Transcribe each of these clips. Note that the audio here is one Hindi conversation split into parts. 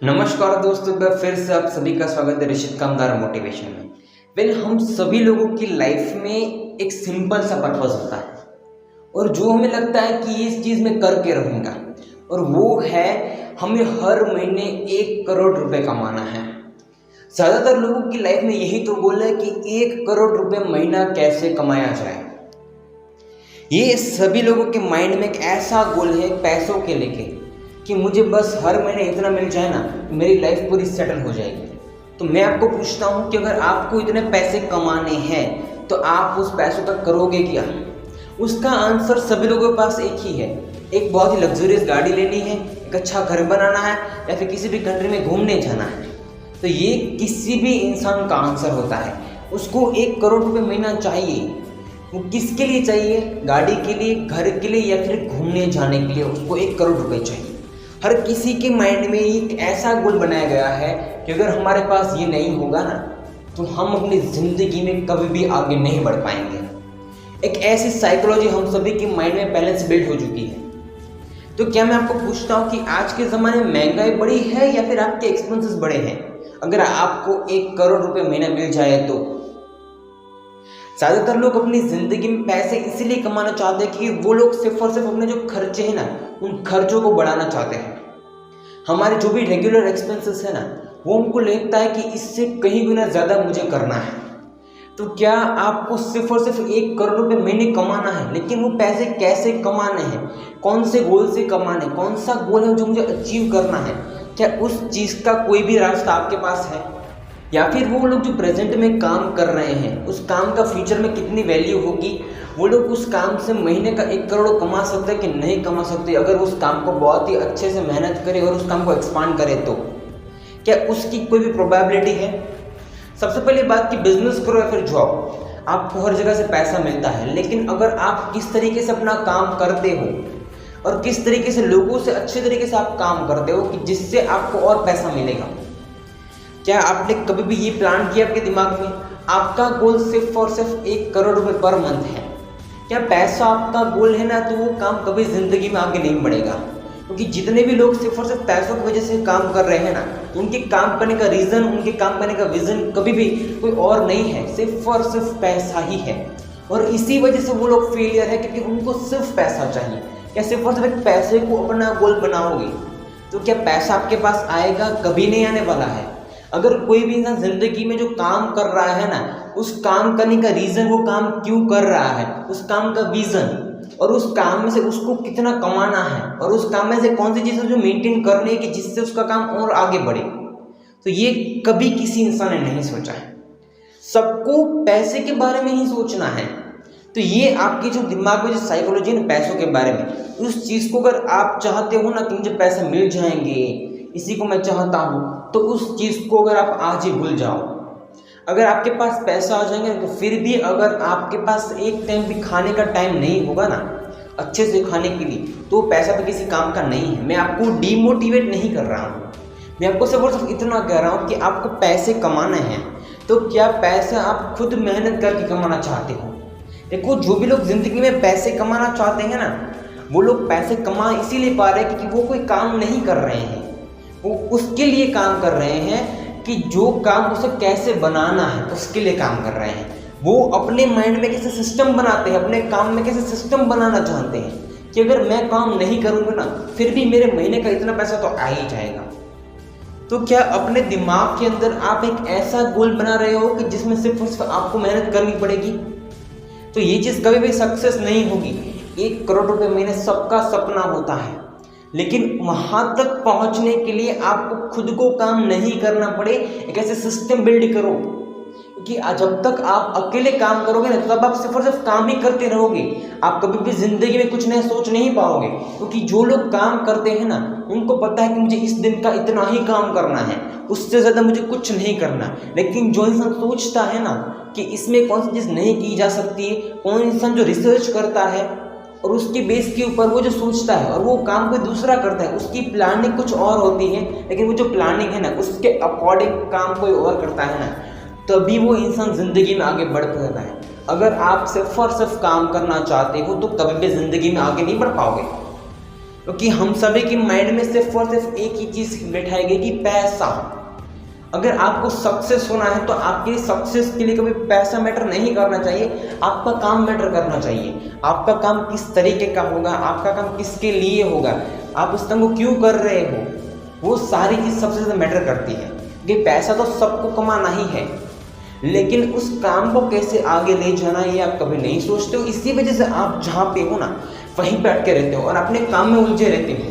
नमस्कार दोस्तों, मैं फिर से आप सभी का स्वागत है ऋषित कामदार मोटिवेशन में। हम सभी लोगों की लाइफ में एक सिंपल सा पर्पस होता है और जो हमें लगता है कि इस चीज़ में करके रहूँगा, और वो है हमें हर महीने 1 करोड़ रुपए कमाना है। ज़्यादातर लोगों की लाइफ में यही तो गोल है कि 1 करोड़ रुपए महीना कैसे कमाया जाए। ये सभी लोगों के माइंड में एक ऐसा गोल है पैसों के लेके कि मुझे बस हर महीने इतना मिल जाए ना, मेरी लाइफ पूरी सेटल हो जाएगी। तो मैं आपको पूछता हूँ कि अगर आपको इतने पैसे कमाने हैं तो आप उस पैसों का करोगे क्या? उसका आंसर सभी लोगों के पास एक ही है। एक बहुत ही लग्जरियस गाड़ी लेनी है, एक अच्छा घर बनाना है, या फिर किसी भी कंट्री में घूमने जाना है। तो ये किसी भी इंसान का आंसर होता है। उसको 1 करोड़ रुपये महीना चाहिए। वो किसके लिए चाहिए? गाड़ी के लिए, घर के लिए, या फिर घूमने जाने के लिए उसको 1 करोड़ रुपये चाहिए। हर किसी के माइंड में एक ऐसा गोल बनाया गया है कि अगर हमारे पास ये नहीं होगा ना, तो हम अपनी ज़िंदगी में कभी भी आगे नहीं बढ़ पाएंगे। एक ऐसी साइकोलॉजी हम सभी के माइंड में पहले से बिल्ड हो चुकी है। तो क्या मैं आपको पूछता हूँ कि आज के ज़माने में महंगाई बढ़ी है या फिर आपके एक्सपेंसेस बढ़े हैं? अगर आपको 1 करोड़ रुपये महीना मिल जाए तो ज़्यादातर लोग अपनी ज़िंदगी में पैसे इसीलिए कमाना चाहते हैं कि वो लोग सिर्फ और सिर्फ अपने जो खर्चे हैं ना, उन खर्चों को बढ़ाना चाहते हैं। हमारे जो भी रेगुलर एक्सपेंसेस है ना, वो उनको लगता है कि इससे कहीं गुना ज़्यादा मुझे करना है। तो क्या आपको सिर्फ और सिर्फ 1 करोड़ रुपये महीने कमाना है, लेकिन वो पैसे कैसे कमाने हैं, कौन से गोल से कमाने, कौन सा गोल है जो मुझे अचीव करना है? क्या उस चीज़ का कोई भी रास्ता आपके पास है? या फिर वो लोग जो प्रेजेंट में काम कर रहे हैं, उस काम का फ्यूचर में कितनी वैल्यू होगी? वो लोग उस काम से महीने का 1 करोड़ कमा सकते हैं कि नहीं कमा सकते? अगर उस काम को बहुत ही अच्छे से मेहनत करे और उस काम को एक्सपांड करे तो क्या उसकी कोई भी प्रोबेबिलिटी है? सबसे पहली बात कि बिजनेस करो या फिर जॉब, आपको हर जगह से पैसा मिलता है, लेकिन अगर आप किस तरीके से अपना काम करते हो और किस तरीके से लोगों से अच्छे तरीके से आप काम करते हो कि जिससे आपको और पैसा मिलेगा। क्या आपने कभी भी ये प्लान किया आपके दिमाग में? आपका गोल सिर्फ और सिर्फ 1 करोड़ रुपये पर मंथ है। क्या पैसा आपका गोल है ना, तो वो काम कभी ज़िंदगी में आगे नहीं बढ़ेगा। क्योंकि जितने भी लोग सिर्फ और सिर्फ पैसों की वजह से काम कर रहे हैं ना, उनके काम करने का रीज़न, उनके काम करने का विज़न कभी भी कोई और नहीं है, सिर्फ और सिर्फ पैसा ही है। और इसी वजह से वो लोग फेलियर है, क्योंकि उनको सिर्फ पैसा चाहिए। क्या सिर्फ और सिर्फ पैसे को अपना गोल बनाओगे तो क्या पैसा आपके पास आएगा? कभी नहीं आने वाला है। अगर कोई भी इंसान ज़िंदगी में जो काम कर रहा है ना, उस काम करने का रीज़न, वो काम क्यों कर रहा है, उस काम का विज़न, और उस काम में से उसको कितना कमाना है, और उस काम में से कौन सी चीज़ें जो मेंटेन करनी है कि जिससे उसका काम और आगे बढ़े, तो ये कभी किसी इंसान ने नहीं सोचा है। सबको पैसे के बारे में ही सोचना है। तो ये आपके जो दिमाग में जो साइकोलॉजी है पैसों के बारे में, उस चीज़ को अगर आप चाहते हो ना कि मुझे पैसे मिल जाएंगे, इसी को मैं चाहता हूँ, तो उस चीज़ को अगर आप आज ही भूल जाओ। अगर आपके पास पैसा आ जाएंगे तो फिर भी अगर आपके पास एक टाइम भी खाने का टाइम नहीं होगा ना, अच्छे से खाने के लिए, तो पैसा तो किसी काम का नहीं है। मैं आपको डीमोटिवेट नहीं कर रहा हूँ, मैं आपको सिर्फ और सिर्फ इतना कह रहा हूँ कि आपको पैसे कमाने हैं, तो क्या पैसा आप खुद मेहनत करके कमाना चाहते हो? देखो, जो भी लोग ज़िंदगी में पैसे कमाना चाहते हैं ना, वो लोग पैसे कमा इसीलिए पा रहे हैं क्योंकि वो कोई काम नहीं कर रहे हैं। वो उसके लिए काम कर रहे हैं कि जो काम उसे कैसे बनाना है, उसके लिए काम कर रहे हैं। वो अपने माइंड में कैसे सिस्टम बनाते हैं, अपने काम में कैसे सिस्टम बनाना चाहते हैं कि अगर मैं काम नहीं करूँगा ना, फिर भी मेरे महीने का इतना पैसा तो आ ही जाएगा। तो क्या अपने दिमाग के अंदर आप एक ऐसा गोल बना रहे हो कि जिसमें सिर्फ आपको मेहनत करनी पड़ेगी? तो ये चीज़ कभी भी सक्सेस नहीं होगी। 1 करोड़ रुपये महीने सबका सपना होता है, लेकिन वहाँ तक पहुँचने के लिए आपको खुद को काम नहीं करना पड़े, एक ऐसे सिस्टम बिल्ड करो कि जब तक आप अकेले काम करोगे ना, तब आप सिर्फ और सिर्फ काम ही करते रहोगे। आप कभी भी ज़िंदगी में कुछ नया सोच नहीं पाओगे, क्योंकि जो लोग काम करते हैं ना, उनको पता है कि मुझे इस दिन का इतना ही काम करना है, उससे ज़्यादा मुझे कुछ नहीं करना। लेकिन जो इंसान सोचता है ना कि इसमें कौन सी चीज़ नहीं की जा सकती है, कौन इंसान जो रिसर्च करता है और उसके बेस के ऊपर वो जो सोचता है और वो काम कोई दूसरा करता है, उसकी प्लानिंग कुछ और होती है, लेकिन वो जो प्लानिंग है ना, उसके अकॉर्डिंग काम कोई और करता है ना, तभी वो इंसान ज़िंदगी में आगे बढ़ पाता है। अगर आप सिर्फ और सिर्फ काम करना चाहते हो तो कभी भी ज़िंदगी में आगे नहीं बढ़ पाओगे। क्योंकि हम सभी के माइंड में सिर्फ और सिर्फ एक ही चीज़ बैठाई गई कि पैसा। अगर आपको सक्सेस होना है तो आपके सक्सेस के लिए कभी पैसा मैटर नहीं करना चाहिए, आपका काम मैटर करना चाहिए। आपका काम किस तरीके का होगा, आपका काम किसके लिए होगा, आप उस काम को क्यों कर रहे हो, वो सारी चीज़ सबसे ज़्यादा मैटर करती है। क्योंकि पैसा तो सबको कमाना ही है, लेकिन उस काम को कैसे आगे ले जाना है ये आप कभी नहीं सोचते हो। इसी वजह से आप जहाँ पे हो ना वहीं पे अटके रहते हो और अपने काम में उलझे रहते हो।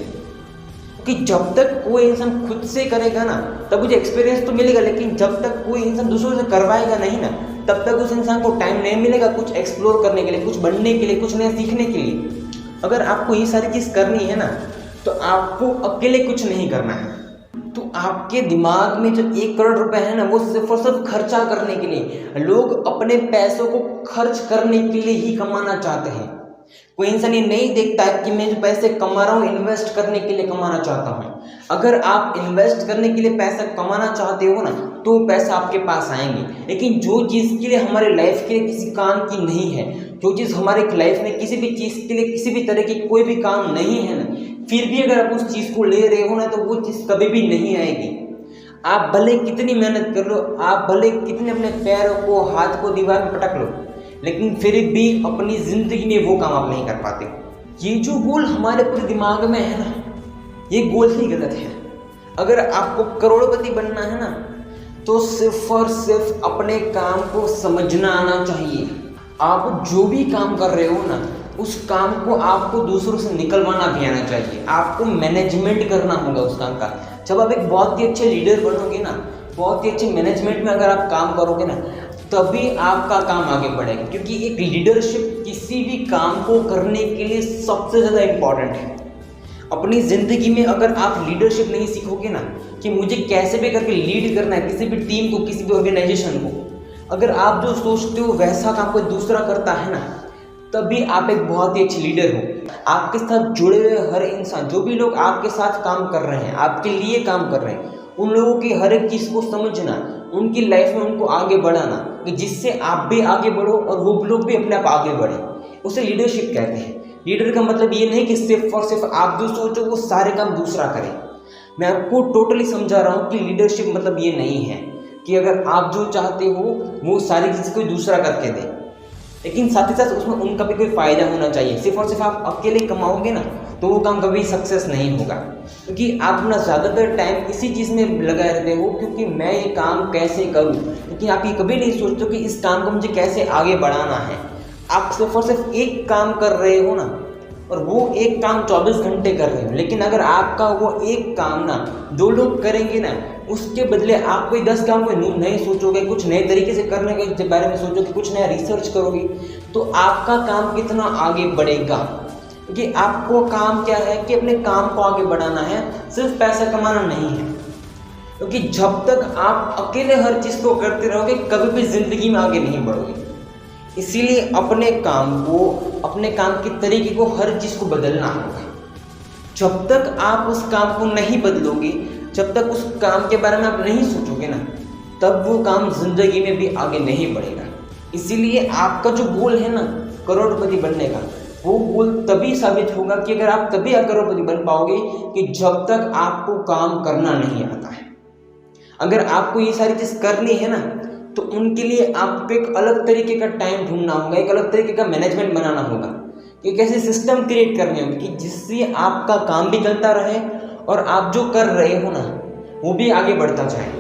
क्योंकि जब तक कोई इंसान खुद से करेगा ना तब मुझे एक्सपीरियंस तो मिलेगा, लेकिन जब तक कोई इंसान दूसरों से करवाएगा नहीं ना तब तक उस इंसान को टाइम नहीं मिलेगा कुछ एक्सप्लोर करने के लिए, कुछ बनने के लिए, कुछ नया सीखने के लिए। अगर आपको ये सारी चीज़ करनी है ना तो आपको अकेले कुछ नहीं करना है। तो आपके दिमाग में जो 1 करोड़ रुपए है ना वो सिर्फ और सिर्फ खर्चा करने के लिए, लोग अपने पैसों को खर्च करने के लिए ही कमाना चाहते हैं। कोई इंसान ये नहीं देखता है कि मैं जो पैसे कमा रहा हूँ इन्वेस्ट करने के लिए कमाना चाहता हूँ। अगर आप इन्वेस्ट करने के लिए पैसा कमाना चाहते हो ना तो पैसा आपके पास आएंगे, लेकिन जो चीज़ के लिए हमारे लाइफ के लिए किसी काम की नहीं है, जो चीज़ हमारे लाइफ में किसी भी चीज़ के लिए किसी भी तरह की कोई भी काम नहीं है ना, फिर भी अगर आप उस चीज़ को ले रहे हो ना तो वो चीज़ कभी भी नहीं आएगी। आप भले कितनी मेहनत कर लो, आप भले कितने अपने पैरों को हाथ को दीवार में पटक लो, लेकिन फिर भी अपनी ज़िंदगी में वो काम आप नहीं कर पाते। ये जो गोल हमारे पूरे दिमाग में है ना ये गोल ही गलत है। अगर आपको करोड़पति बनना है ना तो सिर्फ और सिर्फ अपने काम को समझना आना चाहिए। आप जो भी काम कर रहे हो ना उस काम को आपको दूसरों से निकलवाना भी आना चाहिए। आपको मैनेजमेंट करना होगा उस काम का। जब आप एक बहुत ही अच्छे लीडर बनोगे ना, बहुत ही अच्छे मैनेजमेंट में अगर आप काम करोगे ना तभी आपका काम आगे बढ़ेगा। क्योंकि एक लीडरशिप किसी भी काम को करने के लिए सबसे ज़्यादा इम्पॉर्टेंट है। अपनी ज़िंदगी में अगर आप लीडरशिप नहीं सीखोगे ना कि मुझे कैसे भी करके लीड करना है किसी भी टीम को, किसी भी ऑर्गेनाइजेशन को, अगर आप जो सोचते हो वैसा काम कोई दूसरा करता है ना तभी आप एक बहुत ही अच्छे लीडर हो। आपके साथ जुड़े हुए हर इंसान, जो भी लोग आपके साथ काम कर रहे हैं, आपके लिए काम कर रहे हैं, उन लोगों की हर एक चीज़ को समझना, उनकी लाइफ में उनको आगे बढ़ाना कि जिससे आप भी आगे बढ़ो और वो लोग भी अपने आप आगे बढ़े, उसे लीडरशिप कहते हैं। लीडर का मतलब ये नहीं कि सिर्फ और सिर्फ आप जो सोचो वो सारे काम दूसरा करें। मैं आपको टोटली समझा रहा हूँ कि लीडरशिप मतलब ये नहीं है कि अगर आप जो चाहते हो वो सारी चीज़ कोई दूसरा करके दे, लेकिन साथ ही साथ उसमें उनका भी कोई फ़ायदा होना चाहिए। सिर्फ और सिर्फ आप अकेले कमाओगे ना तो वो काम कभी सक्सेस नहीं होगा। क्योंकि आप अपना ज़्यादातर टाइम इसी चीज़ में लगाए रहते हो क्योंकि मैं ये काम कैसे करूँ, क्योंकि आप ये कभी नहीं सोचते कि इस काम को मुझे कैसे आगे बढ़ाना है। आप सिर्फ और सिर्फ एक काम कर रहे हो ना और वो एक काम 24 घंटे कर रहे हो, लेकिन अगर आपका वो एक काम ना 2 लोग करेंगे ना उसके बदले आप कोई 10 काम को नए सोचोगे, कुछ नए तरीके से करने के बारे में सोचोगे, कुछ नया रिसर्च करोगे तो आपका काम कितना आगे बढ़ेगा। क्योंकि आपको काम क्या है कि अपने काम को आगे बढ़ाना है, सिर्फ पैसा कमाना नहीं है। क्योंकि जब तक आप अकेले हर चीज़ को करते रहोगे कभी भी ज़िंदगी में आगे नहीं बढ़ोगे। इसीलिए अपने काम को, अपने काम के तरीके को, हर चीज़ को बदलना होगा। जब तक आप उस काम को नहीं बदलोगे, जब तक उस काम के बारे में आप नहीं सोचोगे ना तब वो काम ज़िंदगी में भी आगे नहीं बढ़ेगा। इसीलिए आपका जो गोल है ना करोड़पति बनने का, वो गोल तभी साबित होगा कि अगर आप तभी करोड़पति बन पाओगे कि जब तक आपको काम करना नहीं आता है। अगर आपको ये सारी चीज़ करनी है ना तो उनके लिए आपको एक अलग तरीके का टाइम ढूंढना होगा, एक अलग तरीके का मैनेजमेंट बनाना होगा, एक ऐसे सिस्टम क्रिएट करने होंगे कि जिससे आपका काम भी चलता रहे और आप जो कर रहे हो ना वो भी आगे बढ़ता जाए।